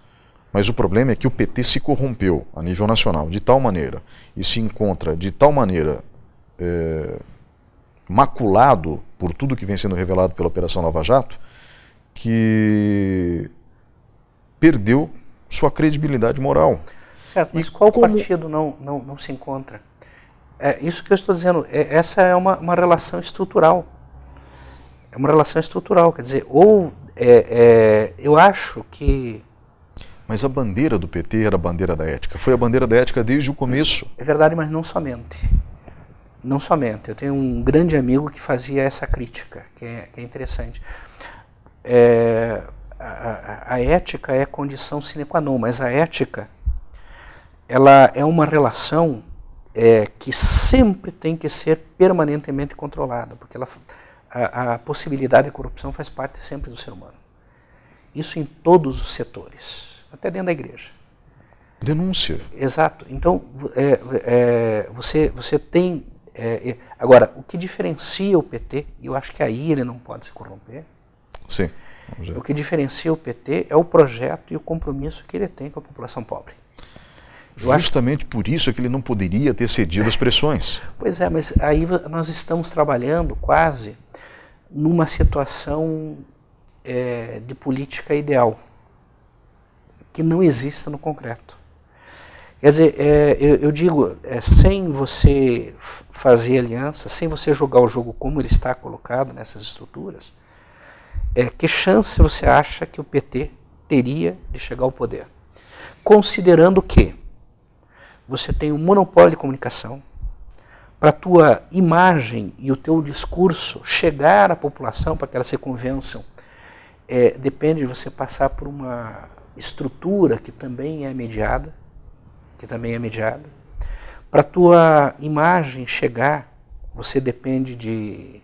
Mas o problema é que o PT se corrompeu a nível nacional de tal maneira e se encontra de tal maneira maculado por tudo que vem sendo revelado pela Operação Lava Jato que perdeu sua credibilidade moral. Certo, mas qual partido não se encontra? Isso que eu estou dizendo, essa é uma relação estrutural. É uma relação estrutural, quer dizer, eu acho que... Mas a bandeira do PT era a bandeira da ética, foi a bandeira da ética desde o começo. É verdade, mas não somente. Não somente. Eu tenho um grande amigo que fazia essa crítica, que é interessante. A ética é condição sine qua non, mas a ética ela é uma relação que sempre tem que ser permanentemente controlada, porque a possibilidade de corrupção faz parte sempre do ser humano. Isso em todos os setores, até dentro da igreja. Denúncia. Exato. Então, você tem... agora, o que diferencia o PT, e eu acho que aí ele não pode se corromper, sim, o que diferencia o PT é o projeto e o compromisso que ele tem com a população pobre. Justamente por isso é que ele não poderia ter cedido as pressões. Pois é, mas aí nós estamos trabalhando quase numa situação de política ideal, que não existe no concreto. Quer dizer, eu digo, sem você fazer aliança, sem você jogar o jogo como ele está colocado nessas estruturas, que chance você acha que o PT teria de chegar ao poder? Considerando que você tem um monopólio de comunicação, para a tua imagem e o teu discurso chegar à população, para que elas se convençam, depende de você passar por uma estrutura que também é mediada, Para a tua imagem chegar, você depende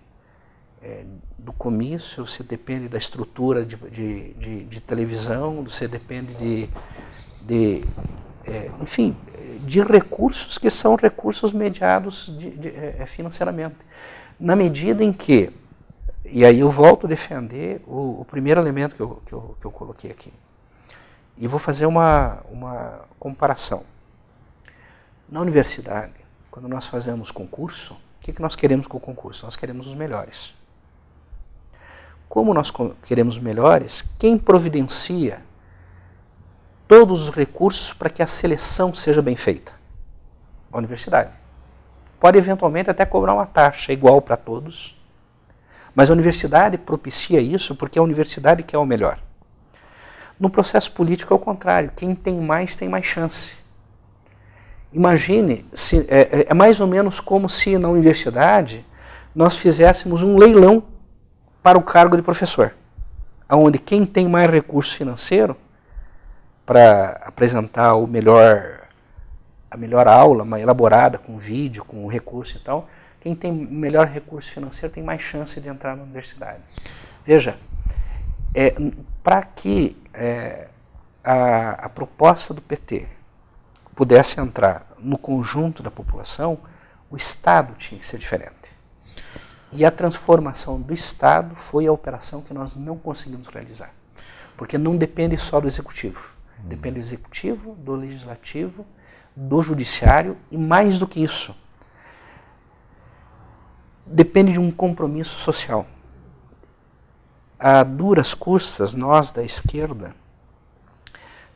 do comício, você depende da estrutura de televisão, você depende enfim, de recursos que são recursos mediados financeiramente. Na medida em que, e aí eu volto a defender o primeiro elemento que eu coloquei aqui, e vou fazer uma comparação. Na universidade, quando nós fazemos concurso, o que nós queremos com o concurso? Nós queremos os melhores. Como nós queremos os melhores, quem providencia todos os recursos para que a seleção seja bem feita? A universidade. Pode eventualmente até cobrar uma taxa igual para todos, mas a universidade propicia isso porque a universidade quer o melhor. No processo político é o contrário, quem tem mais chance. Imagine, é mais ou menos como se na universidade nós fizéssemos um leilão para o cargo de professor, onde quem tem mais recurso financeiro para apresentar o melhor a melhor aula, uma elaborada com vídeo, com recurso e tal, quem tem melhor recurso financeiro tem mais chance de entrar na universidade. Veja, para que a proposta do PT pudesse entrar no conjunto da população, o Estado tinha que ser diferente. E a transformação do Estado foi a operação que nós não conseguimos realizar. Porque não depende só do Executivo. Depende do Executivo, do Legislativo, do Judiciário e, mais do que isso, depende de um compromisso social. A duras custas, nós da esquerda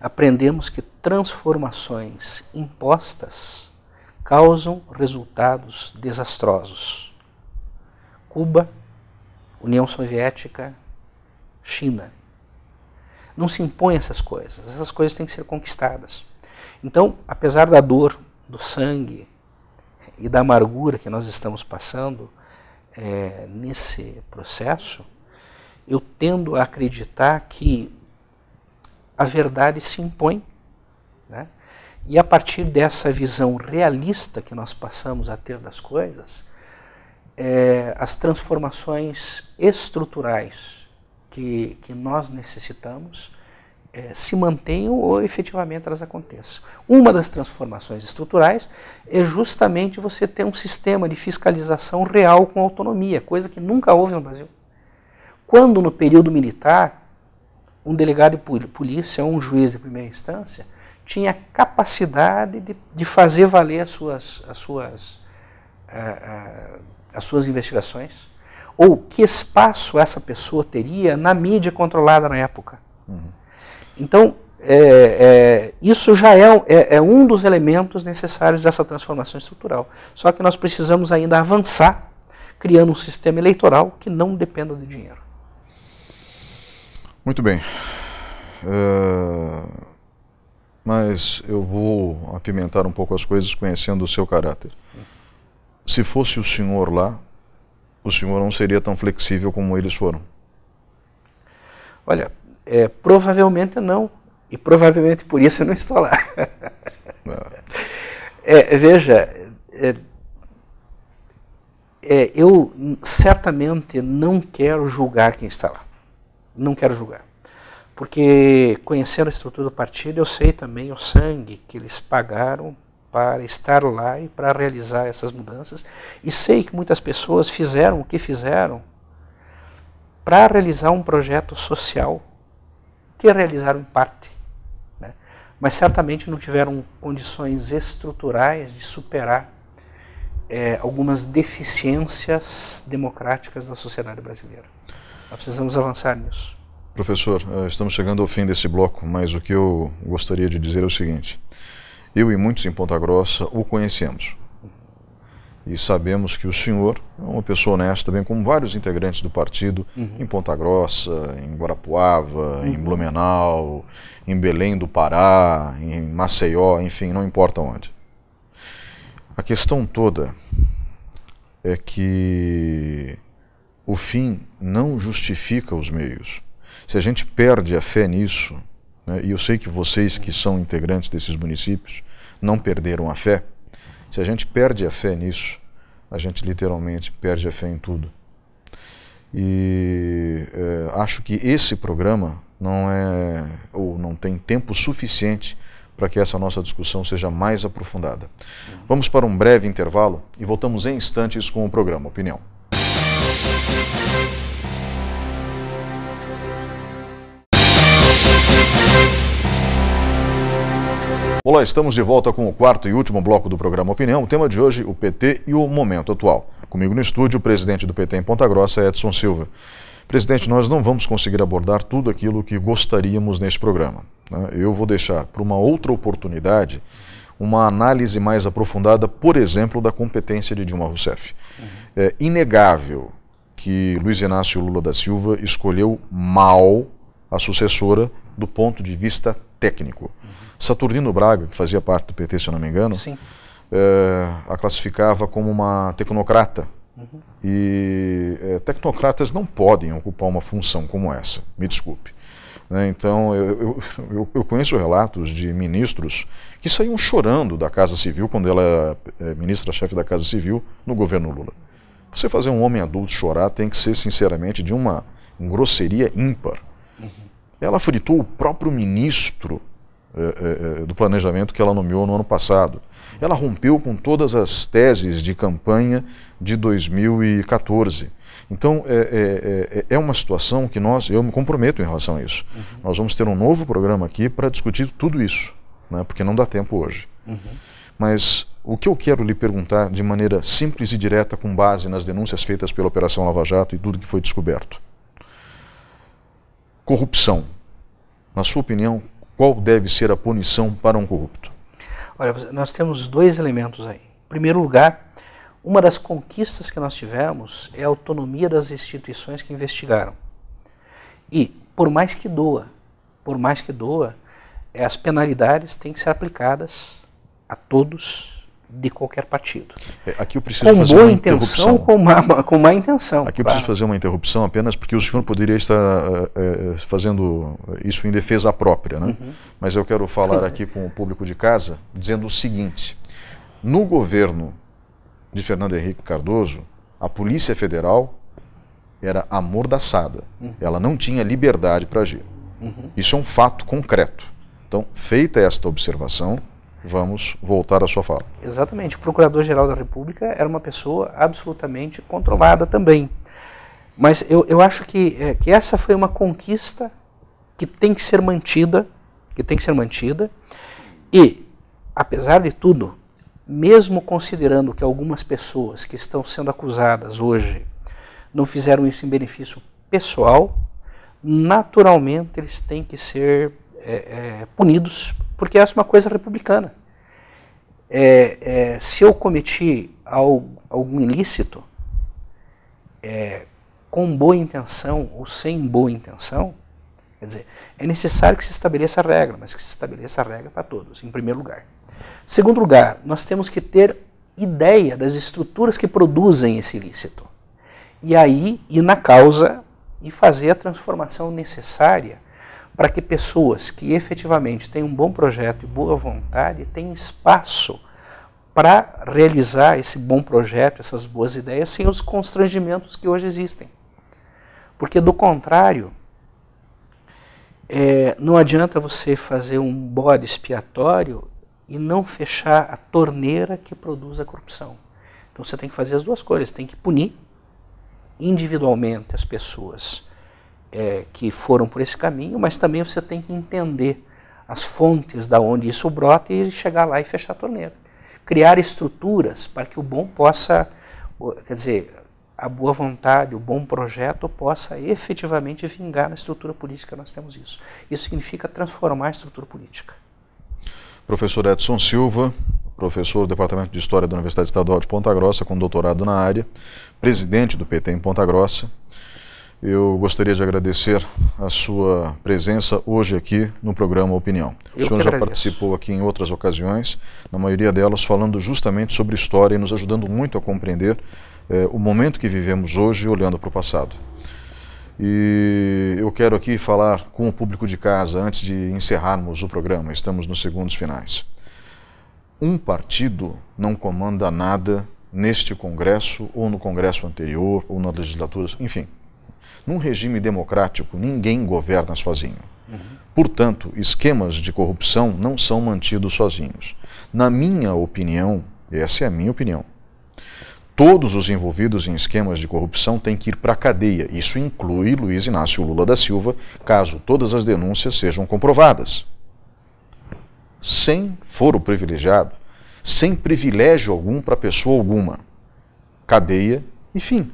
aprendemos que transformações impostas causam resultados desastrosos. Cuba, União Soviética, China. Não se impõem essas coisas têm que ser conquistadas. Então, apesar da dor, do sangue e da amargura que nós estamos passando nesse processo, eu tendo a acreditar que a verdade se impõe, né? E a partir dessa visão realista que nós passamos a ter das coisas, as transformações estruturais que nós necessitamos se mantenham ou efetivamente elas aconteçam. Uma das transformações estruturais é justamente você ter um sistema de fiscalização real com autonomia, coisa que nunca houve no Brasil. Quando no período militar, um delegado de polícia ou um juiz de primeira instância tinha capacidade de fazer valer as suas investigações, ou que espaço essa pessoa teria na mídia controlada na época. Então, isso já é um dos elementos necessários dessa transformação estrutural. Só que nós precisamos ainda avançar, criando um sistema eleitoral que não dependa do dinheiro. Muito bem. Mas eu vou apimentar um pouco as coisas conhecendo o seu caráter. Se fosse o senhor lá, o senhor não seria tão flexível como eles foram? Olha, provavelmente não. E provavelmente por isso eu não estou lá. Veja, eu certamente não quero julgar quem está lá. Não quero julgar. Porque conhecendo a estrutura do partido, eu sei também o sangue que eles pagaram para estar lá e para realizar essas mudanças. E sei que muitas pessoas fizeram o que fizeram para realizar um projeto social que realizaram em parte, né? Mas certamente não tiveram condições estruturais de superar algumas deficiências democráticas da sociedade brasileira. Nós precisamos avançar nisso. Professor, estamos chegando ao fim desse bloco, mas o que eu gostaria de dizer é o seguinte. Eu e muitos em Ponta Grossa o conhecemos. E sabemos que o senhor é uma pessoa honesta, bem como vários integrantes do partido, em Ponta Grossa, em Guarapuava, em Blumenau, em Belém do Pará, em Maceió, enfim, não importa onde. A questão toda é que o fim não justifica os meios. Se a gente perde a fé nisso, né, e eu sei que vocês que são integrantes desses municípios não perderam a fé, se a gente perde a fé nisso, a gente literalmente perde a fé em tudo. E acho que esse programa não tem tempo suficiente para que essa nossa discussão seja mais aprofundada. Vamos para um breve intervalo e voltamos em instantes com o programa Opinião. Olá, estamos de volta com o quarto e último bloco do programa Opinião. O tema de hoje, o PT e o momento atual. Comigo no estúdio, o presidente do PT em Ponta Grossa, Edson Silva. Presidente, nós não vamos conseguir abordar tudo aquilo que gostaríamos neste programa, né? Eu vou deixar para uma outra oportunidade uma análise mais aprofundada, por exemplo, da competência de Dilma Rousseff. É inegável que Luiz Inácio Lula da Silva escolheu mal a sucessora do ponto de vista técnico. Saturnino Braga, que fazia parte do PT, se eu não me engano, a classificava como uma tecnocrata. E tecnocratas não podem ocupar uma função como essa, me desculpe. né? Então, eu conheço relatos de ministros que saíam chorando da Casa Civil quando ela é ministra-chefe da Casa Civil no governo Lula. Você fazer um homem adulto chorar tem que ser, sinceramente, de uma grosseria ímpar. Ela fritou o próprio ministro do planejamento que ela nomeou no ano passado. Ela rompeu com todas as teses de campanha de 2014. Então, é uma situação que eu me comprometo em relação a isso. Nós vamos ter um novo programa aqui para discutir tudo isso, né, porque não dá tempo hoje. Mas o que eu quero lhe perguntar de maneira simples e direta, com base nas denúncias feitas pela Operação Lava Jato e tudo que foi descoberto. Corrupção. Na sua opinião, qual deve ser a punição para um corrupto? Olha, nós temos dois elementos aí. Em primeiro lugar, uma das conquistas que nós tivemos é a autonomia das instituições que investigaram. E, por mais que doa, as penalidades têm que ser aplicadas a todos de qualquer partido. Aqui eu preciso fazer uma interrupção. Com má intenção. Aqui eu preciso fazer uma interrupção apenas porque o senhor poderia estar fazendo isso em defesa própria, né? Mas eu quero falar aqui com o público de casa dizendo o seguinte: no governo de Fernando Henrique Cardoso, a Polícia Federal era amordaçada. Ela não tinha liberdade para agir. Isso é um fato concreto. Então, feita esta observação, vamos voltar à sua fala. Exatamente. O Procurador-Geral da República era uma pessoa absolutamente controlada também. Mas eu acho que essa foi uma conquista que tem que ser mantida, e, apesar de tudo, mesmo considerando que algumas pessoas que estão sendo acusadas hoje não fizeram isso em benefício pessoal, naturalmente eles têm que ser punidos, porque essa é uma coisa republicana. Se eu cometi algum ilícito, com boa intenção ou sem boa intenção, quer dizer, é necessário que se estabeleça a regra, mas que se estabeleça a regra para todos, em primeiro lugar. Segundo lugar, nós temos que ter ideia das estruturas que produzem esse ilícito. E aí, ir na causa e fazer a transformação necessária para que pessoas que efetivamente têm um bom projeto e boa vontade tenham espaço para realizar esse bom projeto, essas boas ideias, sem os constrangimentos que hoje existem. Porque, do contrário, não adianta você fazer um bode expiatório e não fechar a torneira que produz a corrupção. Então você tem que fazer as duas coisas, tem que punir individualmente as pessoas que foram por esse caminho, mas também você tem que entender as fontes da onde isso brota e chegar lá e fechar a torneira. Criar estruturas para que o bom possa, quer dizer, a boa vontade, o bom projeto possa efetivamente vingar na estrutura política. Nós temos isso. Isso significa transformar a estrutura política. Professor Edson Silva, professor do Departamento de História da Universidade Estadual de Ponta Grossa, com doutorado na área, presidente do PT em Ponta Grossa. Eu gostaria de agradecer a sua presença hoje aqui no programa Opinião. O senhor já participou aqui em outras ocasiões, na maioria delas falando justamente sobre história e nos ajudando muito a compreender o momento que vivemos hoje olhando para o passado. E eu quero aqui falar com o público de casa antes de encerrarmos o programa, estamos nos segundos finais. Um partido não comanda nada neste Congresso, ou no Congresso anterior, ou na legislatura, enfim. Num regime democrático, ninguém governa sozinho. Portanto, esquemas de corrupção não são mantidos sozinhos. Na minha opinião, essa é a minha opinião, todos os envolvidos em esquemas de corrupção têm que ir para a cadeia. Isso inclui Luiz Inácio Lula da Silva, caso todas as denúncias sejam comprovadas. Sem foro privilegiado, sem privilégio algum para pessoa alguma. Cadeia e fim.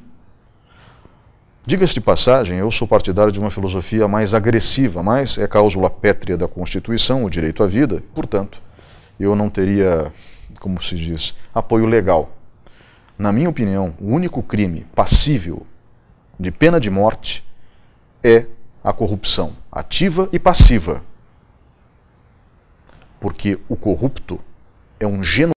Diga-se de passagem, eu sou partidário de uma filosofia mais agressiva, mas é cláusula pétrea da Constituição, o direito à vida, portanto, eu não teria, como se diz, apoio legal. Na minha opinião, o único crime passível de pena de morte é a corrupção, ativa e passiva. Porque o corrupto é um genocídio.